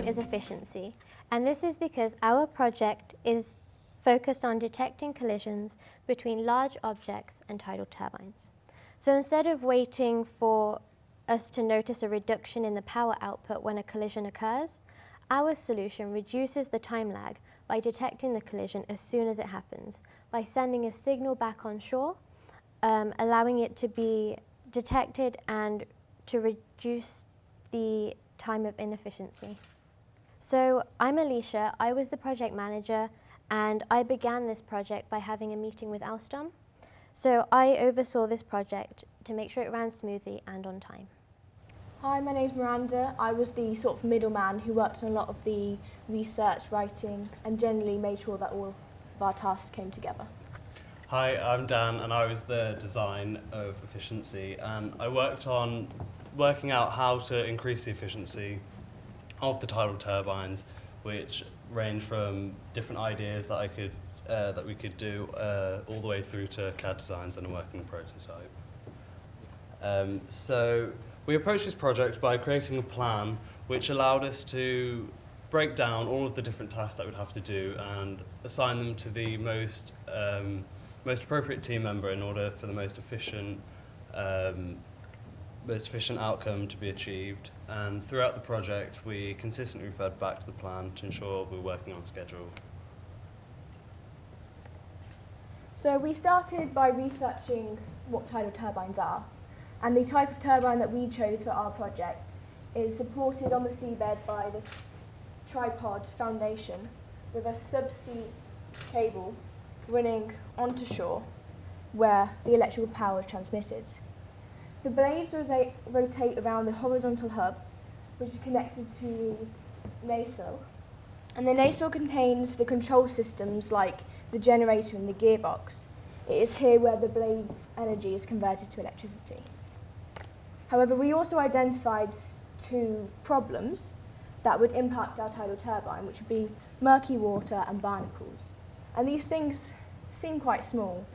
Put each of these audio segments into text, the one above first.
is efficiency, and this is because our project is focused on detecting collisions between large objects and tidal turbines. So instead of waiting for us to notice a reduction in the power output when a collision occurs, our solution reduces the time lag by detecting the collision as soon as it happens, by sending a signal back on shore, allowing it to be detected and to reduce the time of inefficiency. So I'm Alicia, I was the project manager, and I began this project by having a meeting with Alstom. So I oversaw this project to make sure it ran smoothly and on time. Hi, my name's Miranda. I was the sort of middleman who worked on a lot of the research, writing, and generally made sure that all of our tasks came together. Hi, I'm Dan, and I was the design of efficiency, and I worked on working out how to increase the efficiency of the tidal turbines, which range from different ideas that we could do all the way through to CAD designs and a working prototype. So we approached this project by creating a plan which allowed us to break down all of the different tasks that we'd have to do and assign them to the most appropriate team member in order for the most efficient outcome to be achieved. And throughout the project, we consistently referred back to the plan to ensure we're working on schedule. So we started by researching what tidal turbines are, and the type of turbine that we chose for our project is supported on the seabed by this tripod foundation with a subsea cable running onto shore where the electrical power is transmitted. The blades rotate around the horizontal hub, which is connected to the nacelle, and the nacelle contains the control systems like the generator and the gearbox. It is here where the blade's energy is converted to electricity. However, we also identified two problems that would impact our tidal turbine, which would be murky water and barnacles. And these things seem quite small,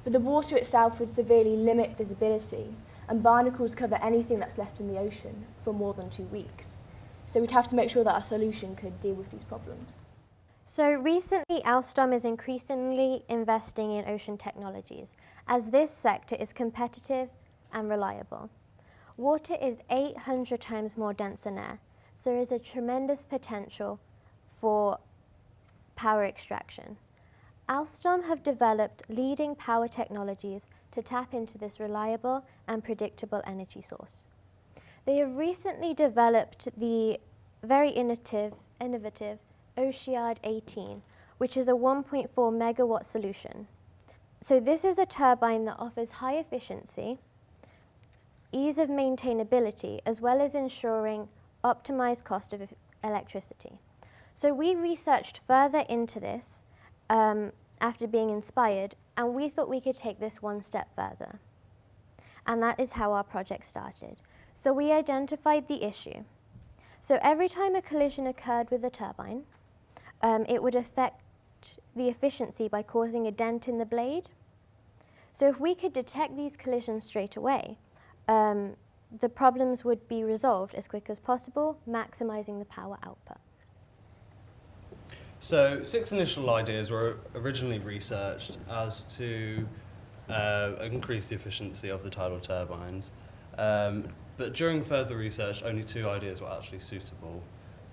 but the water itself would severely limit visibility, and barnacles cover anything that's left in the ocean for more than 2 weeks. So we'd have to make sure that our solution could deal with these problems. So recently, Alstom is increasingly investing in ocean technologies, as this sector is competitive and reliable. Water is 800 times more dense than air, so there is a tremendous potential for power extraction. Alstom have developed leading power technologies to tap into this reliable and predictable energy source. They have recently developed the very innovative Ocead 18, which is a 1.4 megawatt solution. So this is a turbine that offers high efficiency, ease of maintainability, as well as ensuring optimized cost of electricity. So we researched further into this after being inspired, and we thought we could take this one step further. And that is how our project started. So we identified the issue. So every time a collision occurred with a turbine, it would affect the efficiency by causing a dent in the blade. So if we could detect these collisions straight away, the problems would be resolved as quick as possible, maximizing the power output. So 6 initial ideas were originally researched as to increase the efficiency of the tidal turbines. But during further research, only 2 ideas were actually suitable.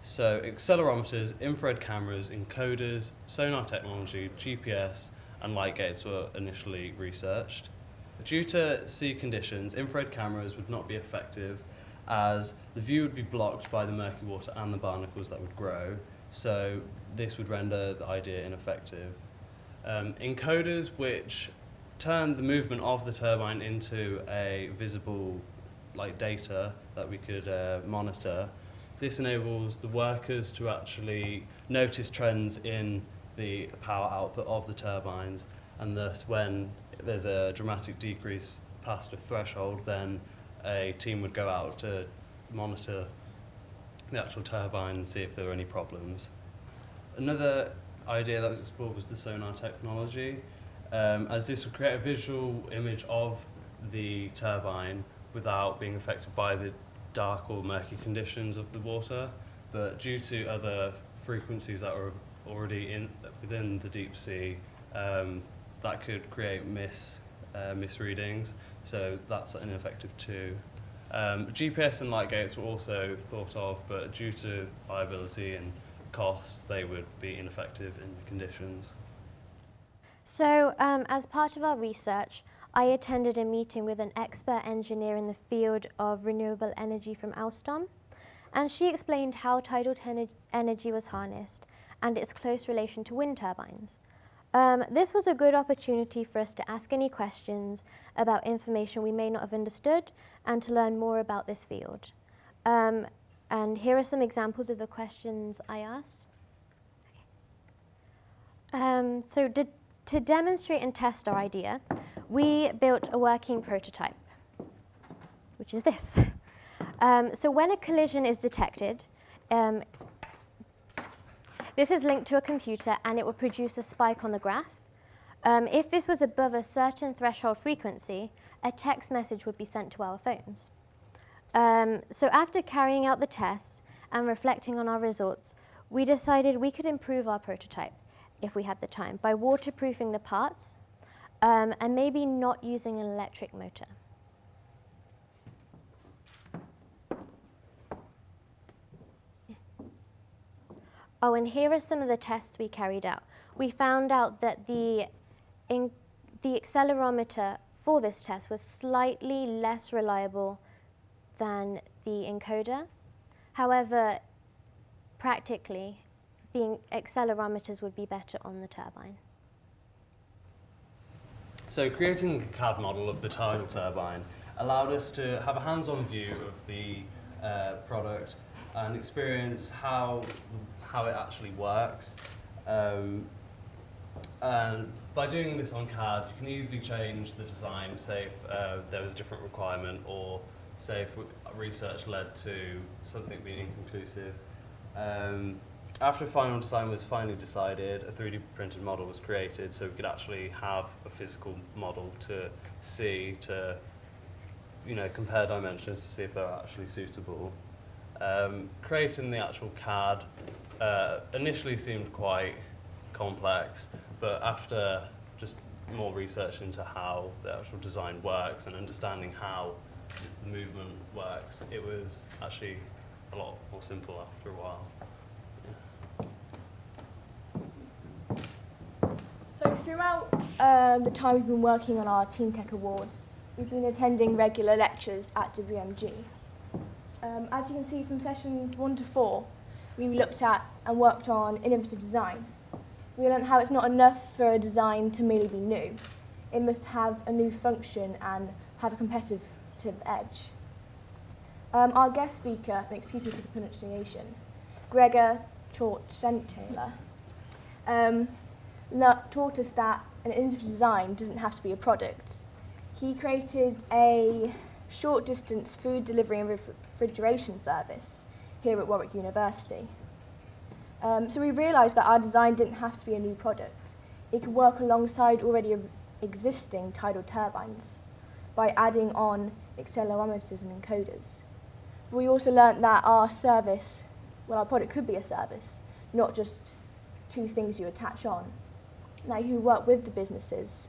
So accelerometers, infrared cameras, encoders, sonar technology, GPS, and light gates were initially researched. Due to sea conditions, infrared cameras would not be effective as the view would be blocked by the murky water and the barnacles that would grow, so this would render the idea ineffective. Encoders, which turn the movement of the turbine into a visible data that we could monitor. This enables the workers to actually notice trends in the power output of the turbines, and thus when there's a dramatic decrease past a threshold, then a team would go out to monitor the actual turbine and see if there were any problems. Another idea that was explored was the sonar technology, as this would create a visual image of the turbine without being affected by the dark or murky conditions of the water. but due to other frequencies that are already within the deep sea, that could create misreadings, so that's ineffective too. GPS and light gates were also thought of, but due to viability and cost, they would be ineffective in the conditions. So, as part of our research, I attended a meeting with an expert engineer in the field of renewable energy from Alstom, and she explained how tidal energy was harnessed and its close relation to wind turbines. This was a good opportunity for us to ask any questions about information we may not have understood and to learn more about this field. And here are some examples of the questions I asked. So to demonstrate and test our idea, we built a working prototype, which is this. So when a collision is detected, this is linked to a computer and it will produce a spike on the graph. If this was above a certain threshold frequency, a text message would be sent to our phones. So after carrying out the tests and reflecting on our results, we decided we could improve our prototype, if we had the time, by waterproofing the parts and maybe not using an electric motor. Oh, and here are some of the tests we carried out. We found out that the accelerometer for this test was slightly less reliable than the encoder. However, practically, the accelerometers would be better on the turbine. So creating a CAD model of the tidal turbine allowed us to have a hands-on view of the product and experience how it actually works. And by doing this on CAD, you can easily change the design, say if there was a different requirement, or say if research led to something being inconclusive. After final design was finally decided, a 3D printed model was created so we could actually have a physical model to see, to compare dimensions to see if they're actually suitable. Creating the actual CAD initially seemed quite complex, but after just more research into how the actual design works and understanding how the movement works, it was actually a lot more simple after a while. So throughout the time we've been working on our TeenTech Awards, we've been attending regular lectures at WMG. As you can see from sessions 1 to 4, we looked at and worked on innovative design. We learned how it's not enough for a design to merely be new. It must have a new function and have a competitive edge. Our guest speaker, and excuse me for the pronunciation, Gregor Taylor, taught us that an innovative design doesn't have to be a product. He created a short distance food delivery and refrigeration service here at Warwick University. So we realised that our design didn't have to be a new product. It could work alongside already existing tidal turbines by adding on accelerometers and encoders. We also learnt that our product could be a service, not just two things you attach on. Now you work with the businesses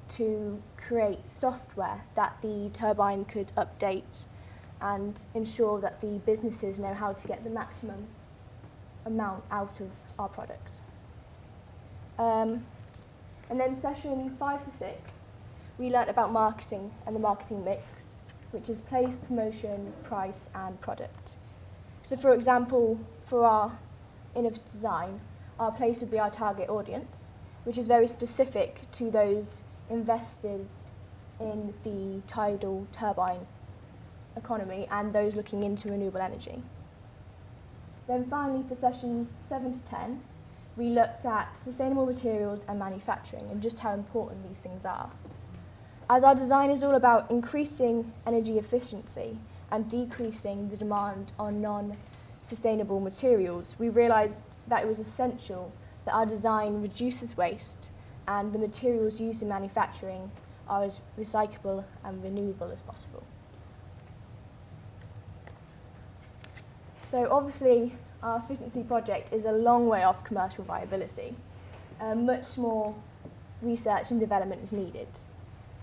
to create software that the turbine could update and ensure that the businesses know how to get the maximum amount out of our product. And then session 5 to 6, we learnt about marketing and the marketing mix, which is place, promotion, price, and product. So for example, for our innovative design, our place would be our target audience, which is very specific to those invested in the tidal turbine economy and those looking into renewable energy. Then finally, for sessions 7 to 10, we looked at sustainable materials and manufacturing and just how important these things are. As our design is all about increasing energy efficiency and decreasing the demand on non-sustainable materials, we realised that it was essential that our design reduces waste and the materials used in manufacturing are as recyclable and renewable as possible. So obviously, our efficiency project is a long way off commercial viability. Much more research and development is needed.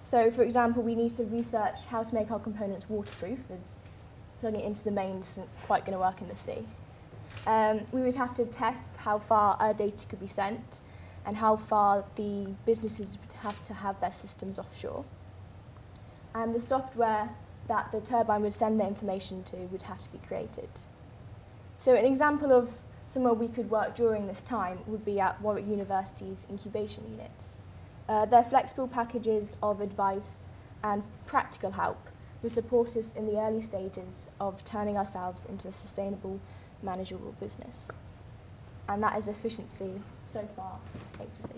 So, for example, we need to research how to make our components waterproof, as plugging it into the mains isn't quite going to work in the sea. We would have to test how far our data could be sent and how far the businesses would have to have their systems offshore. And the software that the turbine would send the information to would have to be created. So an example of somewhere we could work during this time would be at Warwick University's incubation units. Their flexible packages of advice and practical help will support us in the early stages of turning ourselves into a sustainable, manageable business. And that is efficiency so far, A to Z.